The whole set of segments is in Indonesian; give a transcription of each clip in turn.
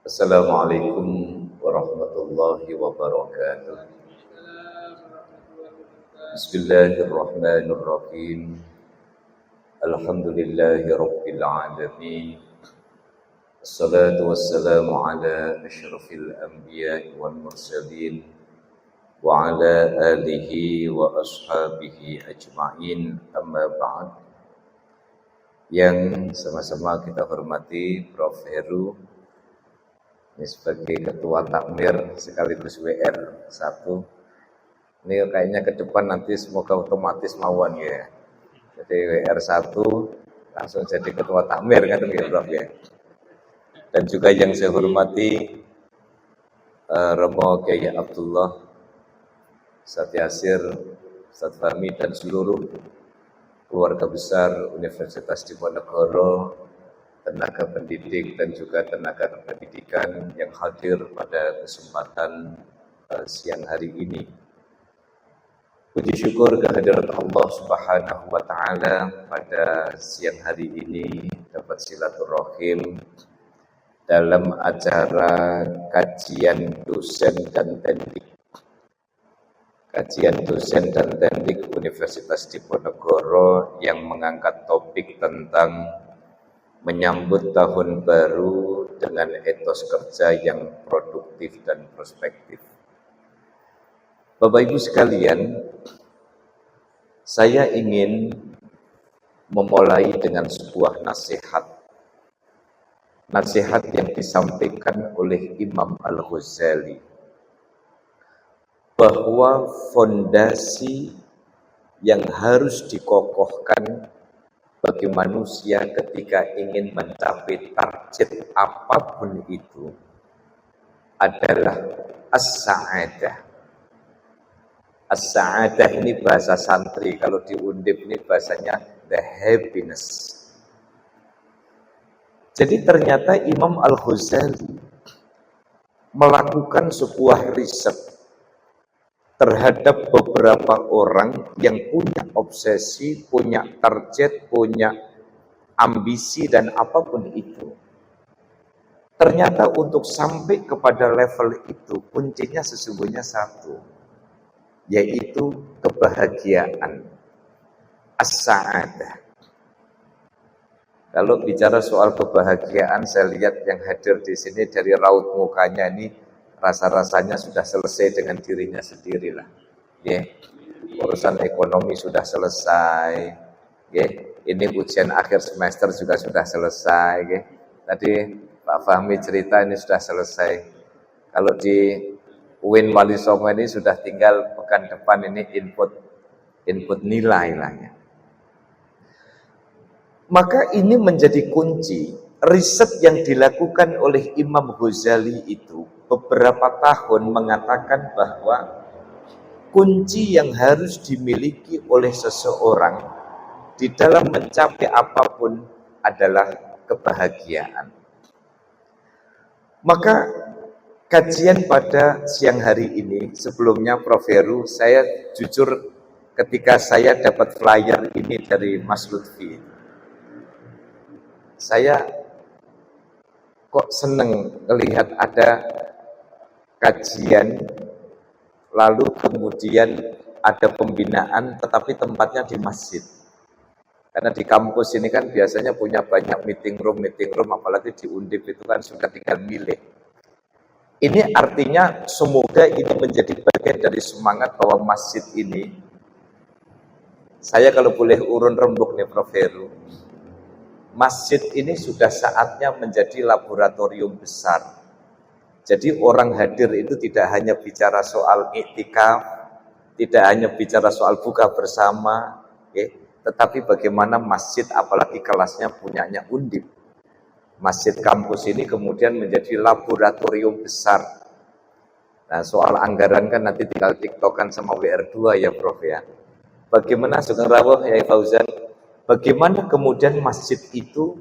Assalamualaikum warahmatullahi wabarakatuh. Bismillahirrahmanirrahim. Alhamdulillahi rabbil alamin. Assalatu wassalamu ala asyrafil anbiya'i wal mursalin wa ala alihi wa ashabihi ajma'in, amma ba'd. Yang sama-sama kita hormati Prof. Heru ini sebagai ketua takmir sekaligus WR 1. Ini kayaknya ke depan nanti semoga otomatis mawon ya. Jadi WR 1 langsung jadi ketua takmir kan ya Prof ya. Dan juga yang saya hormati Romo Kiai Abdullah, Ustaz Yasir, Ustaz Fahmi dan seluruh keluarga besar Universitas Diponegoro, tenaga pendidik dan juga tenaga pendidikan yang hadir pada kesempatan siang hari ini. Puji syukur kehadirat Allah Subhanahu wa taala pada siang hari ini dapat silaturahim dalam acara kajian dosen dan teknik. Kajian dosen dan teknik Universitas Diponegoro yang mengangkat topik tentang menyambut tahun baru dengan etos kerja yang produktif dan prospektif. Bapak Ibu sekalian, saya ingin memulai dengan sebuah nasihat. Nasihat yang disampaikan oleh Imam Al-Ghazali, bahwa fondasi yang harus dikokohkan bagi manusia ketika ingin mencapai target apapun itu adalah as-sa'adah. As-sa'adah ini bahasa santri, kalau di Undip ini bahasanya the happiness. Jadi ternyata Imam Al-Ghazali melakukan sebuah riset terhadap beberapa orang yang punya obsesi, punya target, punya ambisi dan apapun itu. Ternyata untuk sampai kepada level itu kuncinya sesungguhnya satu, yaitu kebahagiaan, as-sa'adah. Kalau bicara soal kebahagiaan, saya lihat yang hadir di sini dari raut mukanya ini rasa-rasanya sudah selesai dengan dirinya sendirilah. Urusan ekonomi sudah selesai. Ini ujian akhir semester juga sudah selesai. Tadi Pak Fahmi cerita ini sudah selesai. Kalau di UIN Wali Songo ini sudah tinggal pekan depan ini input nilai lah ya. Maka ini menjadi kunci. Riset yang dilakukan oleh Imam Ghazali itu beberapa tahun mengatakan bahwa kunci yang harus dimiliki oleh seseorang di dalam mencapai apapun adalah kebahagiaan. Maka kajian pada siang hari ini, sebelumnya Prof. Heru, saya jujur ketika saya dapat flyer ini dari Mas Lutfi, saya kok seneng melihat ada kajian, lalu kemudian ada pembinaan, tetapi tempatnya di masjid. Karena di kampus ini kan biasanya punya banyak meeting room, apalagi di Undip itu kan sudah tinggal milih. Ini artinya semoga ini menjadi bagian dari semangat bahwa masjid ini, saya kalau boleh urun rembuk nih Prof. Heru, masjid ini sudah saatnya menjadi laboratorium besar. Jadi orang hadir itu tidak hanya bicara soal iktikaf, tidak hanya bicara soal buka bersama, tetapi bagaimana masjid, apalagi kelasnya punyanya Undip. Masjid kampus ini kemudian menjadi laboratorium besar. Nah, soal anggaran kan nanti tinggal tiktokan sama WR2 ya Prof ya. Bagaimana Sugeng Rawuh ya Fauzan? Bagaimana kemudian masjid itu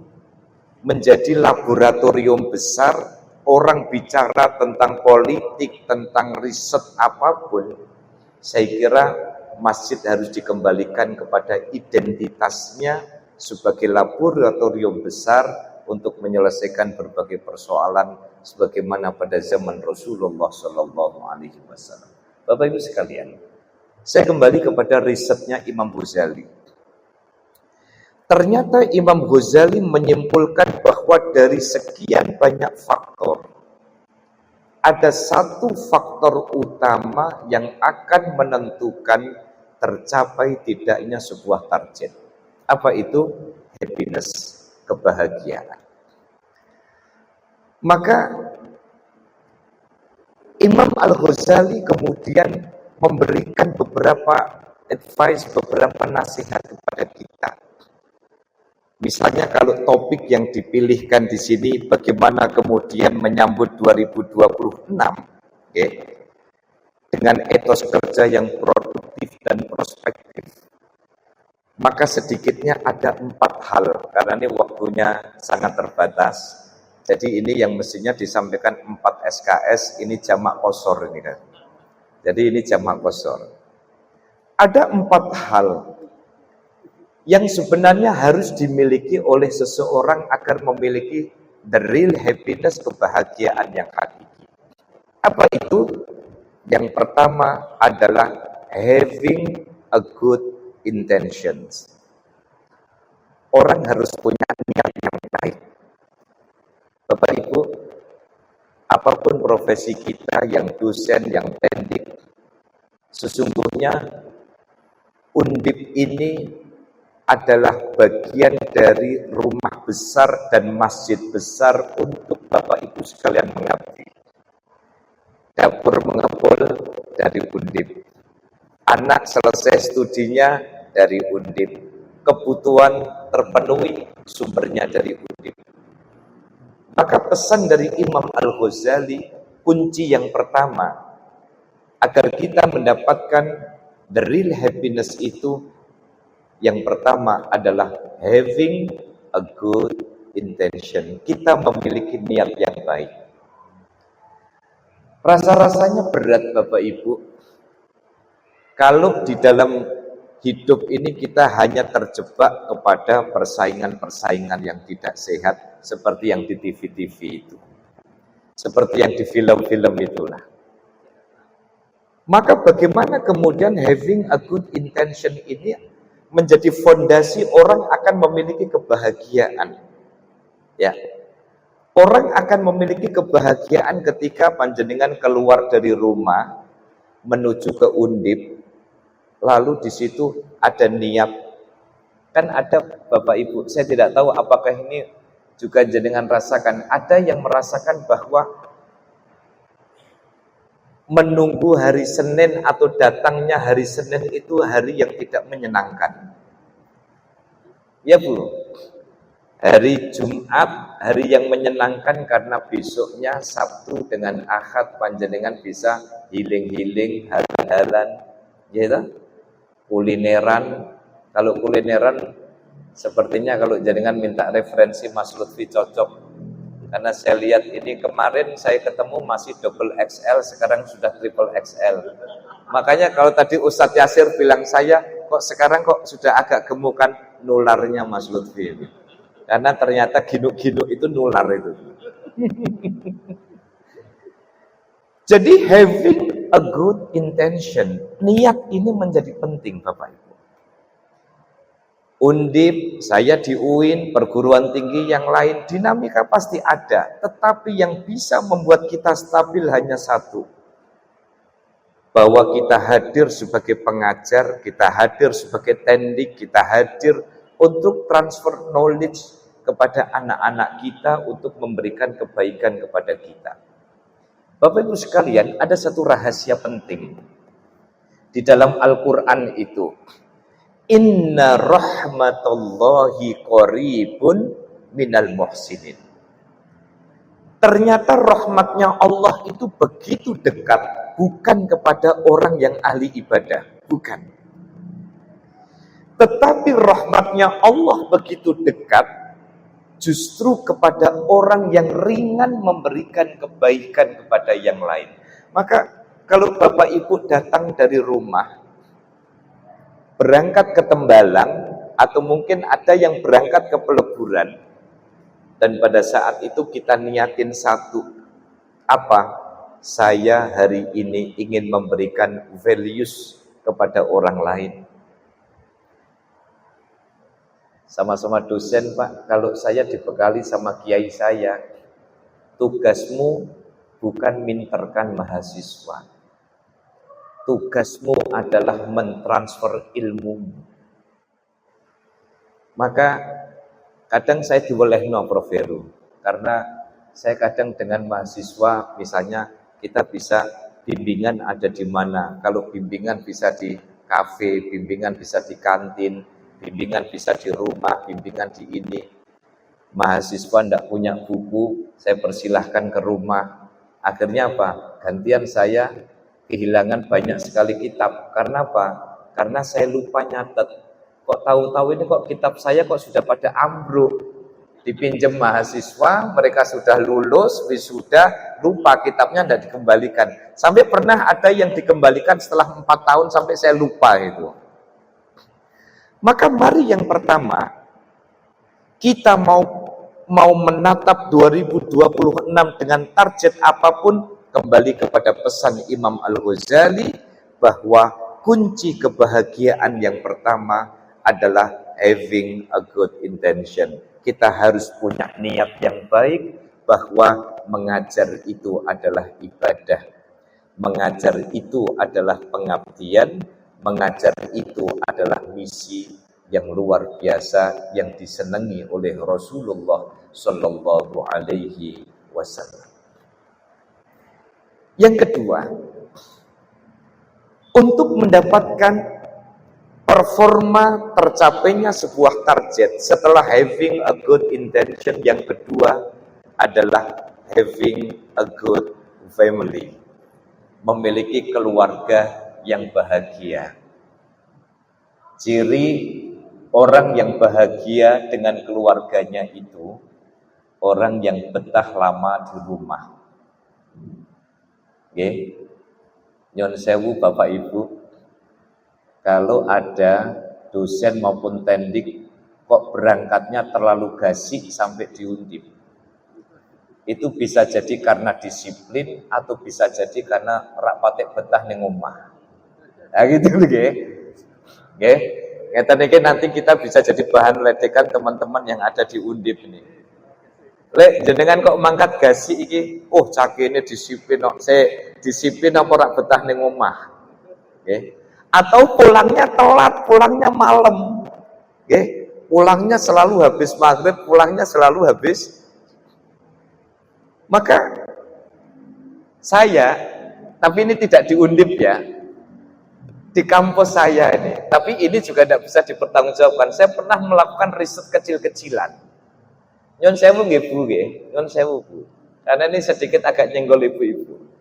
menjadi laboratorium besar, orang bicara tentang politik, tentang riset apapun, saya kira masjid harus dikembalikan kepada identitasnya sebagai laboratorium besar untuk menyelesaikan berbagai persoalan sebagaimana pada zaman Rasulullah Shallallahu Alaihi Wasallam. Bapak Ibu sekalian, saya kembali kepada risetnya Imam Ghazali. Ternyata Imam Ghazali menyimpulkan bahwa dari sekian banyak faktor, ada satu faktor utama yang akan menentukan tercapai tidaknya sebuah target. Apa itu? Happiness, kebahagiaan. Maka Imam Al-Ghazali kemudian memberikan beberapa advice, beberapa nasihat kepada kita. Misalnya kalau topik yang dipilihkan di sini bagaimana kemudian menyambut 2026, okay, dengan etos kerja yang produktif dan prospektif. Maka sedikitnya ada 4 hal, karena ini waktunya sangat terbatas. Jadi ini yang mestinya disampaikan 4 SKS, ini jamak qosor ini kan. Jadi ini jamak qosor. Ada 4 hal yang sebenarnya harus dimiliki oleh seseorang agar memiliki the real happiness, kebahagiaan yang hakiki. Apa itu? Yang pertama adalah having a good intentions. Orang harus punya niat yang baik. Bapak Ibu, apapun profesi kita, yang dosen, yang pendik, sesungguhnya Undip ini adalah bagian dari rumah besar dan masjid besar untuk Bapak Ibu sekalian mengabdi. Dapur mengepul dari Undip. Anak selesai studinya dari Undip. Kebutuhan terpenuhi sumbernya dari Undip. Maka pesan dari Imam Al-Ghazali, kunci yang pertama agar kita mendapatkan the real happiness itu, yang pertama adalah having a good intention. Kita memiliki niat yang baik. Rasa-rasanya berat Bapak Ibu, kalau di dalam hidup ini kita hanya terjebak kepada persaingan-persaingan yang tidak sehat, seperti yang di TV-TV itu, seperti yang di film-film itulah. Maka bagaimana kemudian having a good intention ini menjadi fondasi orang akan memiliki kebahagiaan. Ya, orang akan memiliki kebahagiaan ketika panjenengan keluar dari rumah menuju ke Undip, lalu di situ ada niat. Kan ada Bapak Ibu, saya tidak tahu apakah ini juga jenengan rasakan, ada yang merasakan bahwa menunggu hari Senin atau datangnya hari Senin itu hari yang tidak menyenangkan. Ya Bu, hari Jumat hari yang menyenangkan karena besoknya Sabtu dengan Ahad panjenengan bisa healing-healing, hal-halan, ya, kulineran. Kalau kulineran sepertinya kalau jenengan minta referensi Mas Lutfi cocok, karena saya lihat ini kemarin saya ketemu masih double XL, sekarang sudah triple XL. Makanya kalau tadi Ustadz Yasir bilang saya, kok sekarang kok sudah agak gemukan, nularnya Mas Lutfi ini. Karena ternyata ginuk-ginuk itu nular itu. Jadi having a good intention, niat ini menjadi penting Bapak Ibu. Undip, saya di UIN, perguruan tinggi yang lain, dinamika pasti ada. Tetapi yang bisa membuat kita stabil hanya satu. Bahwa kita hadir sebagai pengajar, kita hadir sebagai tendik, kita hadir untuk transfer knowledge kepada anak-anak kita untuk memberikan kebaikan kepada kita. Bapak Ibu sekalian, ada satu rahasia penting. Di dalam Al-Quran itu, Inna rahmatullahi qaribun minal muhsinin. Ternyata rahmatnya Allah itu begitu dekat, bukan kepada orang yang ahli ibadah, bukan. Tetapi rahmatnya Allah begitu dekat justru kepada orang yang ringan memberikan kebaikan kepada yang lain. Maka kalau Bapak Ibu datang dari rumah, berangkat ke Tembalang, atau mungkin ada yang berangkat ke peleburan, dan pada saat itu kita niatin satu, apa? Saya hari ini ingin memberikan values kepada orang lain. Sama-sama dosen, Pak, kalau saya dibekali sama kiai saya, tugasmu bukan minterkan mahasiswa, tugasmu adalah mentransfer ilmu. Maka kadang saya diwelehno Prof. Heru, karena saya kadang dengan mahasiswa, misalnya kita bisa bimbingan ada di mana. Kalau bimbingan bisa di kafe, bimbingan bisa di kantin, bimbingan bisa di rumah, bimbingan di ini. Mahasiswa tidak punya buku, saya persilahkan ke rumah. Akhirnya apa? Gantian saya kehilangan banyak sekali kitab. Karena apa? Karena saya lupa nyatet. Kok tahu-tahu ini kok kitab saya kok sudah pada ambruk. Dipinjam mahasiswa, mereka sudah lulus, wisuda, lupa kitabnya tidak dikembalikan. Sampai pernah ada yang dikembalikan setelah 4 tahun sampai saya lupa itu. Maka mari yang pertama, kita mau menatap 2026 dengan target apapun, kembali kepada pesan Imam Al-Ghazali bahwa kunci kebahagiaan yang pertama adalah having a good intention. Kita harus punya niat yang baik bahwa mengajar itu adalah ibadah. Mengajar itu adalah pengabdian, mengajar itu adalah misi yang luar biasa yang disenangi oleh Rasulullah Shallallahu Alaihi Wasallam. Yang kedua, untuk mendapatkan performa tercapainya sebuah target setelah having a good intention, yang kedua adalah having a good family, memiliki keluarga yang bahagia. Ciri orang yang bahagia dengan keluarganya itu orang yang betah lama di rumah. Nggih. Nyon sewu Bapak Ibu, kalau ada dosen maupun tendik kok berangkatnya terlalu gasik sampai diundip, itu bisa jadi karena disiplin atau bisa jadi karena rak patek betah ning omah. Nah gitu nggih. Nggih. Ngeten iki nanti kita bisa jadi bahan ledekan teman-teman yang ada di Undip ini. Lek jenengan kok mangkat gasik iki, oh cakene disiplin kok, disiplin apa rak betah ning omah. Nggih. Atau pulangnya telat, pulangnya malam, pulangnya selalu habis maghrib, pulangnya selalu habis. Maka saya, tapi ini tidak diundip ya, di kampus saya ini, tapi ini juga tidak bisa dipertanggungjawabkan. Saya pernah melakukan riset kecil-kecilan. Nyon sewu nggih Bu, nyon sewu Bu, karena ini sedikit agak nyenggol ibu-ibu.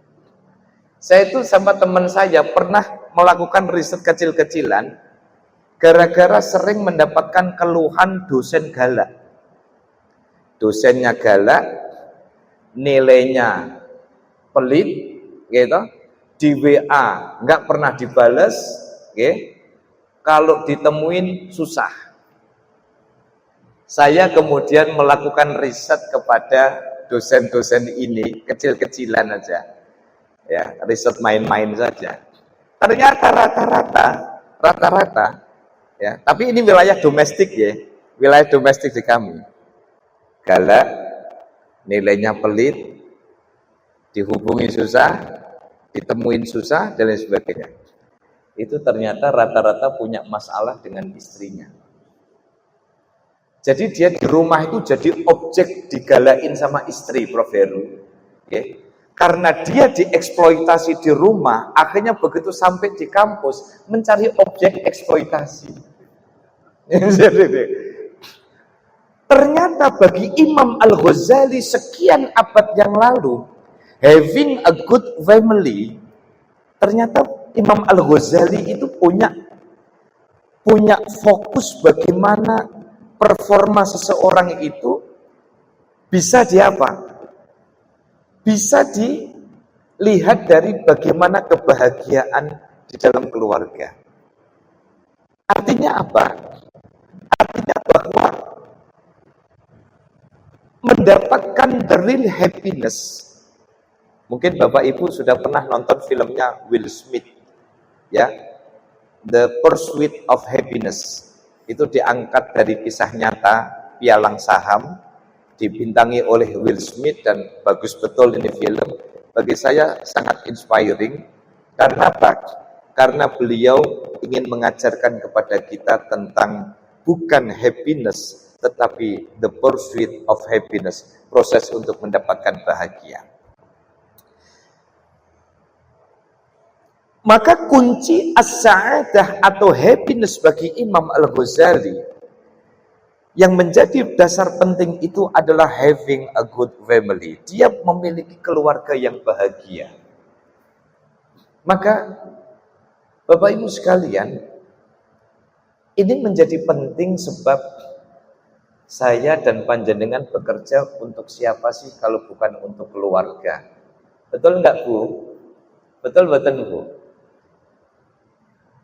Saya itu sama teman saya pernah melakukan riset kecil-kecilan gara-gara sering mendapatkan keluhan dosen galak. Dosennya galak, nilainya pelit, gitu. Di WA nggak pernah dibales, kalau ditemuin susah. Saya kemudian melakukan riset kepada dosen-dosen ini, kecil-kecilan aja. Ya, riset main-main saja. Ternyata rata-rata ya, tapi ini wilayah domestik ya, wilayah domestik di kami. Galak, nilainya pelit, dihubungi susah, ditemuin susah, dan lain sebagainya. Itu ternyata rata-rata punya masalah dengan istrinya. Jadi dia di rumah itu jadi objek digalain sama istri, Prof. Heru. Karena dia dieksploitasi di rumah, akhirnya begitu sampai di kampus mencari objek eksploitasi. Ternyata bagi Imam Al-Ghazali sekian abad yang lalu, having a good family, ternyata Imam Al-Ghazali itu punya fokus bagaimana performa seseorang itu bisa bisa dilihat dari bagaimana kebahagiaan di dalam keluarga. Artinya apa? Artinya bahwa mendapatkan the real happiness. Mungkin Bapak Ibu sudah pernah nonton filmnya Will Smith, ya, The Pursuit of Happiness. Itu diangkat dari kisah nyata pialang saham, dibintangi oleh Will Smith, dan bagus betul ini film. Bagi saya sangat inspiring. Karena apa? Karena beliau ingin mengajarkan kepada kita tentang bukan happiness, tetapi the pursuit of happiness, proses untuk mendapatkan bahagia. Maka kunci as-sa'adah atau happiness bagi Imam Al-Ghazali yang menjadi dasar penting itu adalah having a good family. Dia memiliki keluarga yang bahagia. Maka Bapak Ibu sekalian, ini menjadi penting sebab saya dan panjenengan bekerja untuk siapa sih kalau bukan untuk keluarga? Betul enggak, Bu? Betul-betul, Bu?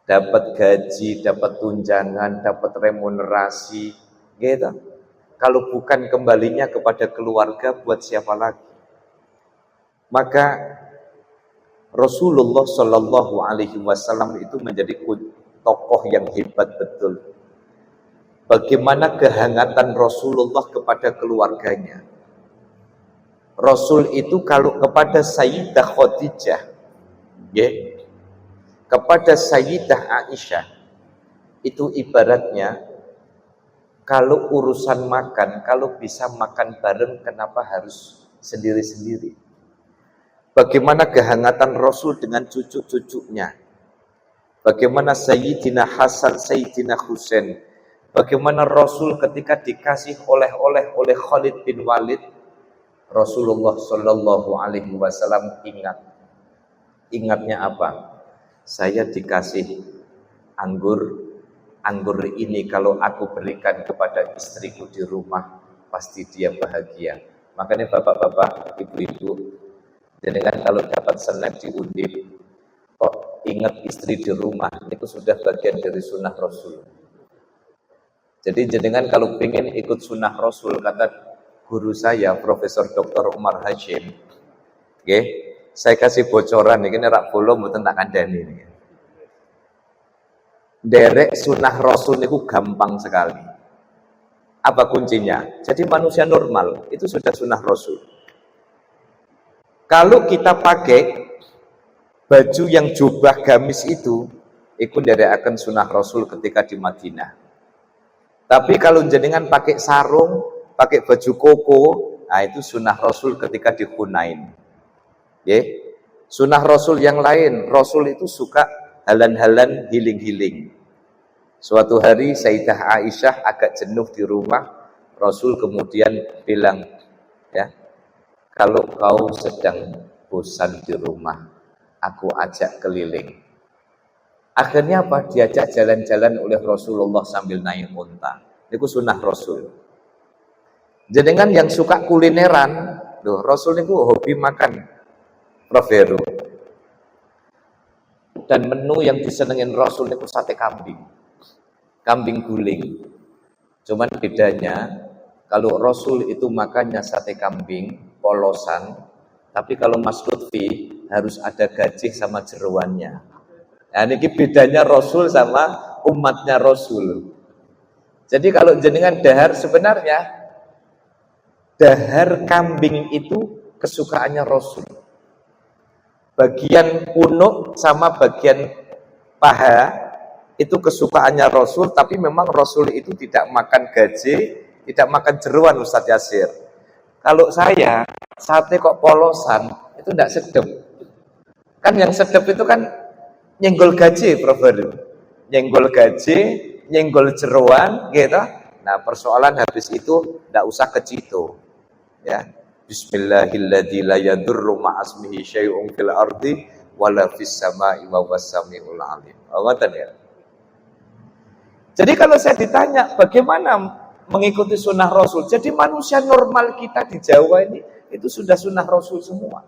Dapat gaji, dapat tunjangan, dapat remunerasi, gitu. Kalau bukan kembalinya kepada keluarga, buat siapa lagi? Maka Rasulullah Shallallahu Alaihi Wasallam itu menjadi tokoh yang hebat betul. Bagaimana kehangatan Rasulullah kepada keluarganya? Rasul itu kalau kepada Sayyidah Khadijah, ya, kepada Sayyidah Aisyah, itu ibaratnya kalau urusan makan, kalau bisa makan bareng, kenapa harus sendiri-sendiri? Bagaimana kehangatan Rasul dengan cucu-cucunya? Bagaimana Sayyidina Hasan, Sayyidina Husain? Bagaimana Rasul ketika dikasih oleh-oleh oleh Khalid bin Walid, Rasulullah Shallallahu Alaihi Wasallam ingatnya apa? Saya dikasih anggur ini kalau aku berikan kepada istriku di rumah, pasti dia bahagia. Makanya bapak-bapak, ibu-ibu, jenengan kalau dapat snack di Undip, kok ingat istri di rumah, itu sudah bagian dari sunnah Rasul. Jadi jenengan kalau pengen ikut sunnah Rasul, kata guru saya, Profesor Dr. Umar Hashim, okay, saya kasih bocoran, ini rak bolo mboten tak kandhani ini. Derek sunnah Rasul itu gampang sekali. Apa kuncinya? Jadi manusia normal itu sudah sunnah Rasul. Kalau kita pakai baju yang jubah gamis itu derek akan sunnah Rasul ketika di Madinah. Tapi kalau jenengan pakai sarung, pakai baju koko, nah itu sunnah Rasul ketika di Hunain. Okay. Sunnah Rasul yang lain, Rasul itu suka halan-halan healing-healing. Suatu hari Sayyidah Aisyah agak jenuh di rumah, Rasul kemudian bilang, ya, kalau kau sedang bosan di rumah, aku ajak keliling. Akhirnya apa? Diajak jalan-jalan oleh Rasulullah sambil naik unta. Itu sunnah Rasul. Jenengan yang suka kulineran, loh, Rasul itu hobi makan, Prof Heru. Dan menu yang disenengin Rasul itu sate kambing. Kambing guling. Cuman bedanya kalau Rasul itu makannya sate kambing polosan, tapi kalau Mas Lutfi harus ada gajih sama jeroannya. Nah, ini bedanya Rasul sama umatnya Rasul. Jadi kalau jenengan dahar, sebenarnya dahar kambing itu kesukaannya Rasul. Bagian punuk sama bagian paha itu kesukaannya Rasul, tapi memang Rasul itu tidak makan gaji, tidak makan jeruan, Ustadz Yasir. Kalau saya, sate kok polosan, itu tidak sedap. Kan yang sedap itu kan nyenggol gaji, Prof. Nyenggol gaji, nyenggol jeruan, gitu. Nah, persoalan habis itu tidak usah ke situ. Ya. Bismillahilladzi la yadurru ma'asmihi syai'un fil ardi wala fis sama'i wa huwas samiul alim. Awatan ya. Jadi kalau saya ditanya bagaimana mengikuti sunnah Rasul, jadi manusia normal kita di Jawa ini itu sudah sunnah Rasul semua.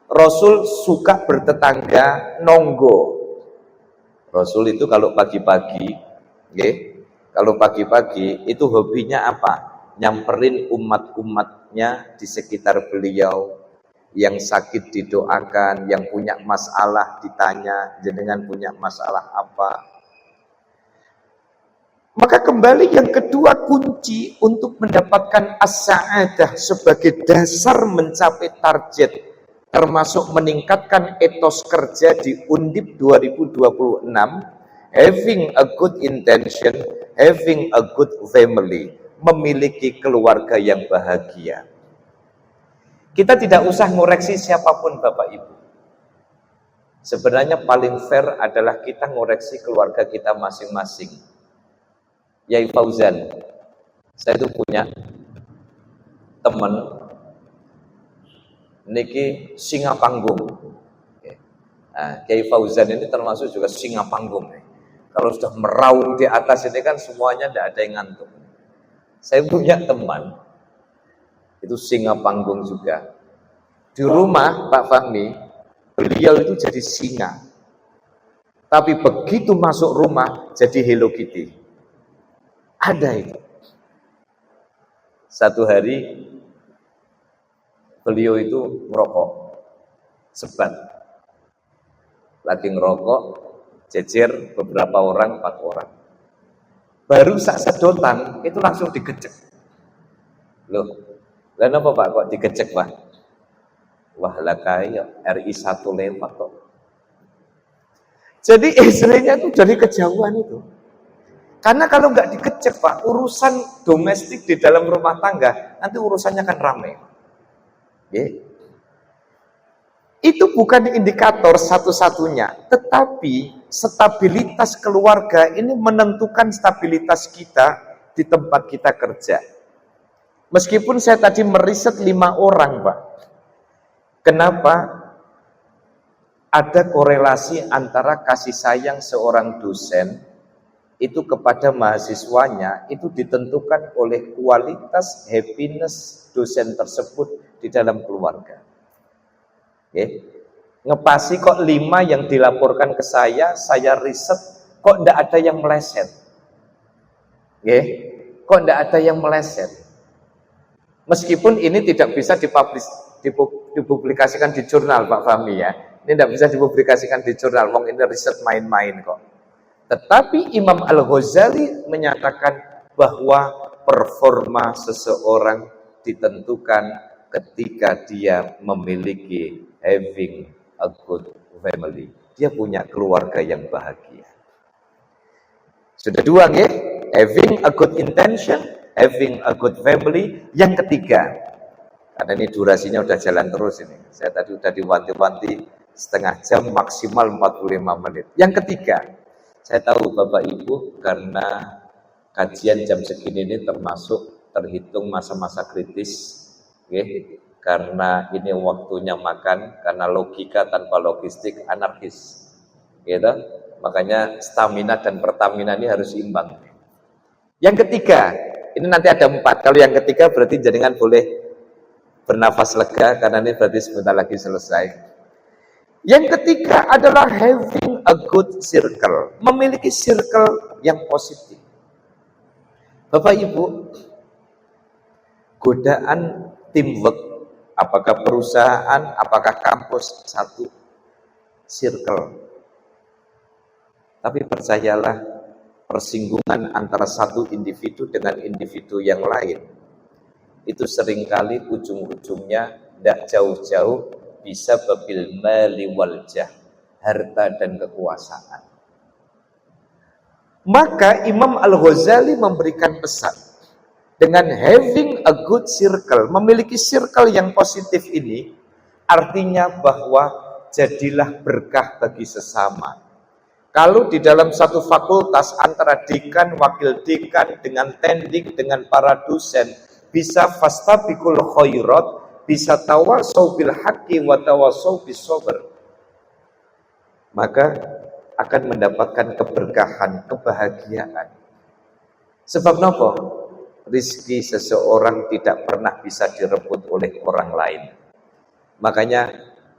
Rasul suka bertetangga nonggo. Rasul itu kalau pagi-pagi, okay, kalau pagi-pagi itu hobinya apa? nyamperin umat-umatnya di sekitar beliau, yang sakit didoakan, yang punya masalah ditanya, jenengan punya masalah apa. Maka kembali yang kedua, kunci untuk mendapatkan as-sa'adah sebagai dasar mencapai target, termasuk meningkatkan etos kerja di Undip 2026, having a good intention, having a good family, memiliki keluarga yang bahagia. Kita tidak usah ngoreksi siapapun Bapak Ibu. Sebenarnya paling fair adalah kita ngoreksi keluarga kita masing-masing. Yai Fauzan, saya itu punya teman niki singa panggung. Nah, Yai Fauzan ini termasuk juga singa panggung. Kalau sudah meraung di atas ini kan semuanya tidak ada yang ngantuk. Saya punya teman itu singa panggung juga. Di rumah Pak Fahmi, beliau itu jadi singa. Tapi begitu masuk rumah jadi Hello Kitty. Ada itu. Satu hari beliau itu ngerokok, sebat. Lagi ngerokok, jejer beberapa orang, 4 orang. Baru sak sedotan, itu langsung digecek. Loh, kenapa Pak kok digecek Pak? Wah lah kayak RI 1 lewat kok. Jadi istrinya tuh dari kejauhan itu. Karena kalau nggak dikecek Pak, urusan domestik di dalam rumah tangga, nanti urusannya akan ramai. Itu bukan indikator satu-satunya, tetapi stabilitas keluarga ini menentukan stabilitas kita di tempat kita kerja. Meskipun saya tadi meriset 5 orang Pak, kenapa ada korelasi antara kasih sayang seorang dosen itu kepada mahasiswanya itu ditentukan oleh kualitas happiness dosen tersebut di dalam keluarga. Ngepasi kok 5 yang dilaporkan ke saya riset kok tidak ada yang meleset. Kok tidak ada yang meleset. Meskipun ini tidak bisa dipublikasikan di jurnal Pak Fahmi ya. Ini tidak bisa dipublikasikan di jurnal, wong ini riset main-main kok. Tetapi Imam Al-Ghazali menyatakan bahwa performa seseorang ditentukan ketika dia memiliki having a good family. Dia punya keluarga yang bahagia. Sudah 2 ya? Having a good intention, having a good family. Yang ketiga, karena ini durasinya udah jalan terus ini. Saya tadi udah diwanti-wanti setengah jam, maksimal 45 menit. Yang ketiga, saya tahu Bapak Ibu karena kajian jam segini ini terhitung masa-masa kritis, karena ini waktunya makan, karena logika tanpa logistik anarkis, gitu. Makanya stamina dan pertamina ini harus imbang. Yang ketiga, ini nanti ada 4. Kalau yang ketiga berarti jenengan boleh bernafas lega karena ini berarti sebentar lagi selesai. Yang ketiga adalah having a good circle, memiliki circle yang positif. Bapak Ibu, godaan teamwork, apakah perusahaan, apakah kampus, satu circle. Tapi percayalah, persinggungan antara satu individu dengan individu yang lain, itu seringkali ujung-ujungnya tidak jauh-jauh bisa babil mali wal jah, harta dan kekuasaan. Maka Imam Al-Ghazali memberikan pesan dengan having a good circle, memiliki circle yang positif ini artinya bahwa jadilah berkah bagi sesama. Kalau di dalam satu fakultas antara dekan, wakil dekan dengan tendik dengan para dosen bisa fastabiqul khairat, bisa tawasau bil haqqi wa tawasau bis sabr, maka akan mendapatkan keberkahan, kebahagiaan. Sebab napa? Rizki seseorang tidak pernah bisa direbut oleh orang lain. Makanya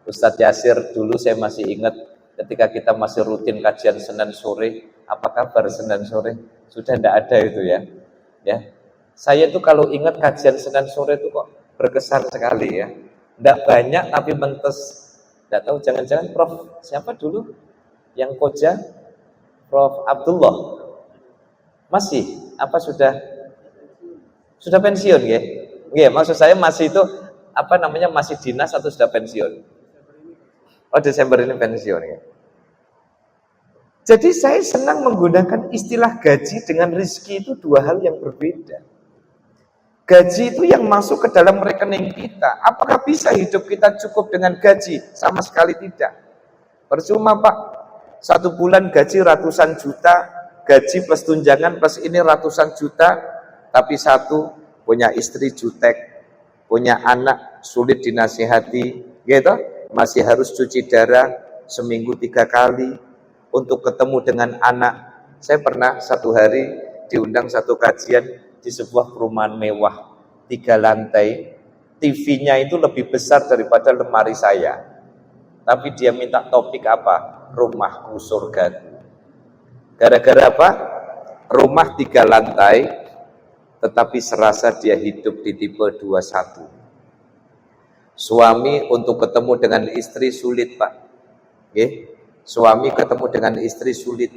Ustadz Yasir dulu saya masih ingat ketika kita masih rutin kajian Senin sore, apa kabar Senin sore? Sudah tidak ada itu ya. Saya tuh kalau ingat kajian Senin sore itu kok berkesan sekali ya. Tidak banyak tapi mentes. Tidak tahu, jangan-jangan Prof siapa dulu yang koja? Prof Abdullah. Masih? Apa sudah pensiun ya? Iya, maksud saya masih itu apa namanya, masih dinas atau sudah pensiun? Oh, Desember ini pensiun ya. Jadi saya senang menggunakan istilah gaji dengan rizki, itu dua hal yang berbeda. Gaji itu yang masuk ke dalam rekening kita. Apakah bisa hidup kita cukup dengan gaji? Sama sekali tidak. Percuma Pak, 1 bulan gaji ratusan juta, gaji plus tunjangan plus ini ratusan juta, tapi satu, punya istri jutek, punya anak sulit dinasihati, gitu, masih harus cuci darah seminggu 3 kali untuk ketemu dengan anak. Saya pernah satu hari diundang satu kajian di sebuah perumahan mewah 3 lantai, TV-nya itu lebih besar daripada lemari saya, tapi dia minta topik apa? Rumahku surgaku. Gara-gara apa? Rumah 3 lantai, tetapi serasa dia hidup di tipe 21. Suami untuk ketemu dengan istri sulit Pak. Suami ketemu dengan istri sulit.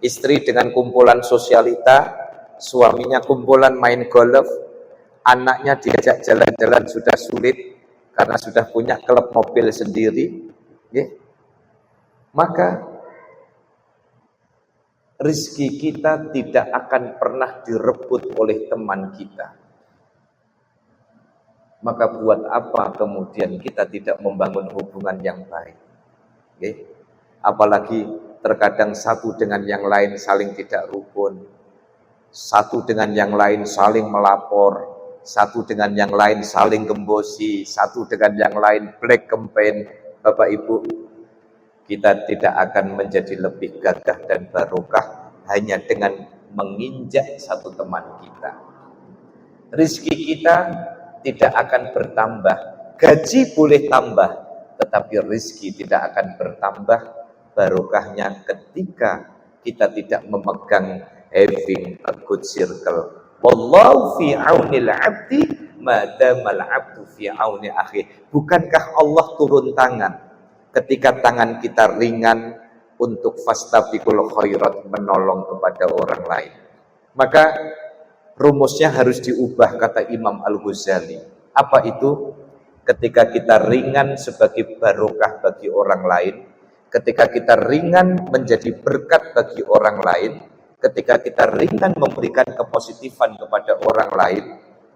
Istri dengan kumpulan sosialita, suaminya kumpulan main golf, anaknya diajak jalan-jalan sudah sulit karena sudah punya klub mobil sendiri. Maka rezeki kita tidak akan pernah direbut oleh teman kita. Maka buat apa kemudian kita tidak membangun hubungan yang baik? Apalagi terkadang satu dengan yang lain saling tidak rukun, satu dengan yang lain saling melapor, satu dengan yang lain saling gembosi, satu dengan yang lain black campaign. Bapak Ibu, kita tidak akan menjadi lebih gagah dan barokah hanya dengan menginjak satu teman kita. Rizki kita tidak akan bertambah. Gaji boleh tambah, tetapi rizki tidak akan bertambah barokahnya ketika kita tidak memegang having a good circle. Wallahu fi aunil abdi madamal abdu fi auni akhi. Bukankah Allah turun tangan ketika tangan kita ringan untuk fastabiqul khairat, menolong kepada orang lain? Maka rumusnya harus diubah, kata Imam Al-Ghazali. Apa itu? Ketika kita ringan sebagai barokah bagi orang lain, ketika kita ringan menjadi berkat bagi orang lain, ketika kita ringan memberikan kepositifan kepada orang lain,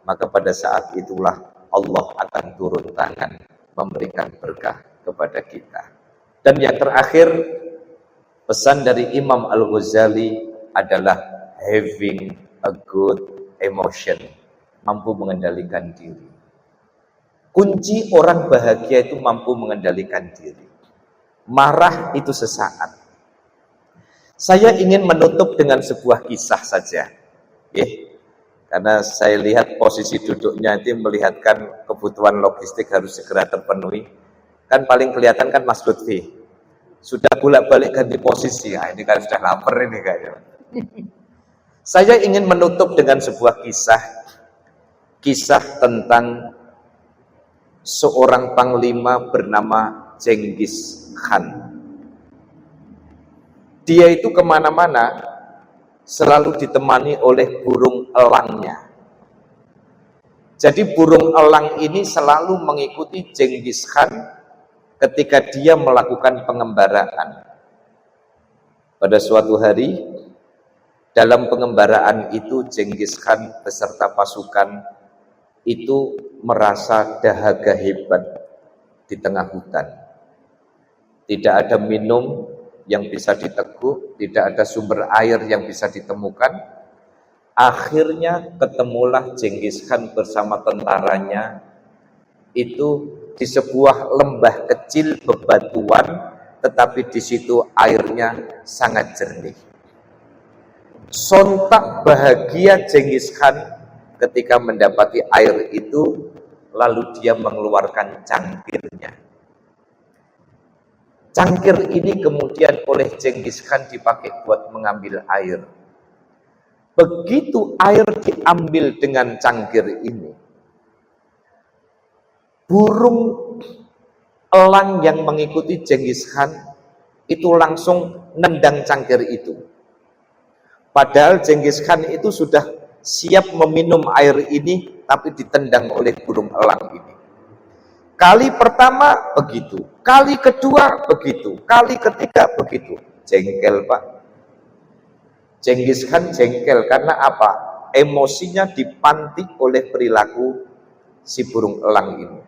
maka pada saat itulah Allah akan turun tangan memberikan berkah kepada kita. Dan yang terakhir, pesan dari Imam Al-Ghazali adalah having a good emotion, mampu mengendalikan diri. Kunci orang bahagia itu mampu mengendalikan diri. Marah itu sesaat. Saya ingin menutup dengan sebuah kisah saja, karena saya lihat posisi duduknya itu melihatkan kebutuhan logistik harus segera terpenuhi. Kan paling kelihatan kan Mas Lutfi, sudah bolak-balik ganti posisi. Ini kan sudah lapar ini kayaknya. Saya ingin menutup dengan sebuah kisah tentang seorang panglima bernama Genghis Khan. Dia itu kemana-mana selalu ditemani oleh burung elangnya. Jadi burung elang ini selalu mengikuti Genghis Khan ketika dia melakukan pengembaraan. Pada suatu hari, dalam pengembaraan itu Genghis Khan beserta pasukan itu merasa dahaga hebat di tengah hutan. Tidak ada minum yang bisa diteguk, tidak ada sumber air yang bisa ditemukan. Akhirnya ketemulah Genghis Khan bersama tentaranya itu di sebuah lembah kecil bebatuan, tetapi di situ airnya sangat jernih. Sontak bahagia Genghis Khan ketika mendapati air itu, lalu dia mengeluarkan cangkirnya. Cangkir ini kemudian oleh Genghis Khan dipakai buat mengambil air. Begitu air diambil dengan cangkir ini, burung elang yang mengikuti Genghis Khan itu langsung nendang cangkir itu. Padahal Genghis Khan itu sudah siap meminum air ini, tapi ditendang oleh burung elang ini. Kali pertama begitu, kali kedua begitu, kali ketiga begitu. Jengkel, Pak. Genghis Khan jengkel karena apa? Emosinya dipantik oleh perilaku si burung elang ini.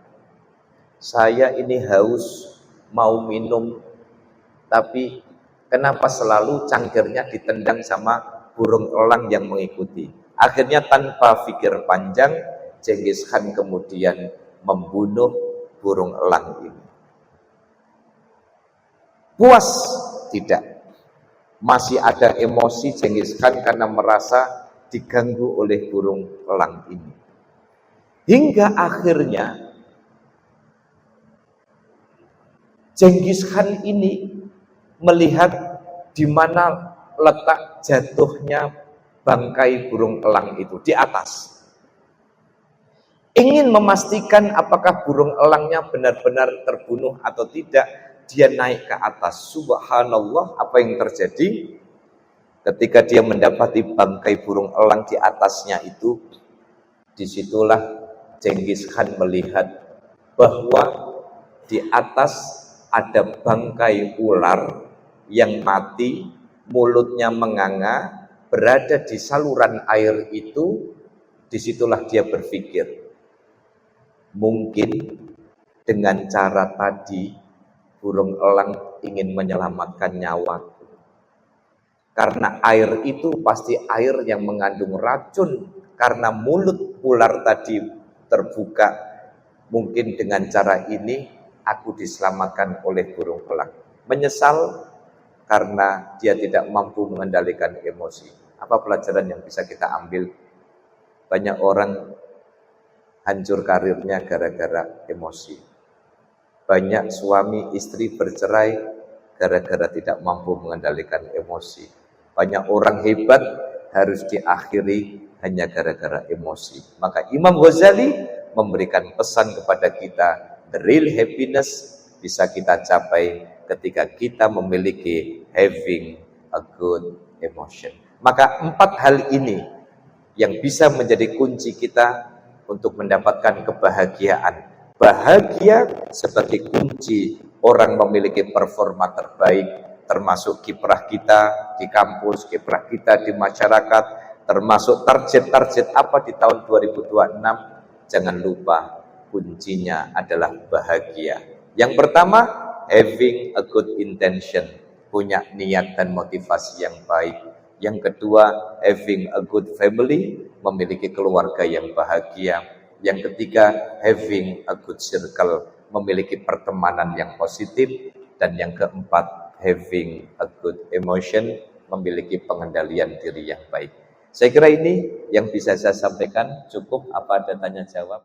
Saya ini haus, mau minum, tapi kenapa selalu cangkirnya ditendang sama burung elang yang mengikuti? Akhirnya tanpa pikir panjang, Genghis Khan kemudian membunuh burung elang ini. Puas? Tidak. Masih ada emosi Genghis Khan karena merasa diganggu oleh burung elang ini. Hingga akhirnya Genghis Khan ini melihat di mana letak jatuhnya bangkai burung elang itu, di atas. Ingin memastikan apakah burung elangnya benar-benar terbunuh atau tidak, dia naik ke atas. Subhanallah, apa yang terjadi? Ketika dia mendapati bangkai burung elang di atasnya itu, disitulah Genghis Khan melihat bahwa di atas ada bangkai ular yang mati, mulutnya menganga, berada di saluran air itu. Disitulah dia berpikir, mungkin dengan cara tadi burung elang ingin menyelamatkan nyawaku. Karena air itu pasti air yang mengandung racun. Karena mulut ular tadi terbuka, mungkin dengan cara ini aku diselamatkan oleh burung elang. Menyesal karena dia tidak mampu mengendalikan emosi. Apa pelajaran yang bisa kita ambil? Banyak orang hancur karirnya gara-gara emosi. Banyak suami istri bercerai gara-gara tidak mampu mengendalikan emosi. Banyak orang hebat harus diakhiri hanya gara-gara emosi. Maka Imam Ghazali memberikan pesan kepada kita, the real happiness bisa kita capai ketika kita memiliki having a good emotion. Maka 4 hal ini yang bisa menjadi kunci kita untuk mendapatkan kebahagiaan. Bahagia sebagai kunci orang memiliki performa terbaik, termasuk kiprah kita di kampus, kiprah kita di masyarakat, termasuk target-target apa di tahun 2026. Jangan lupa kuncinya adalah bahagia. Yang pertama, having a good intention, punya niat dan motivasi yang baik. Yang kedua, having a good family, memiliki keluarga yang bahagia. Yang ketiga, having a good circle, memiliki pertemanan yang positif. Dan yang keempat, having a good emotion, memiliki pengendalian diri yang baik. Saya kira ini yang bisa saya sampaikan. Cukup apa ada tanya jawab?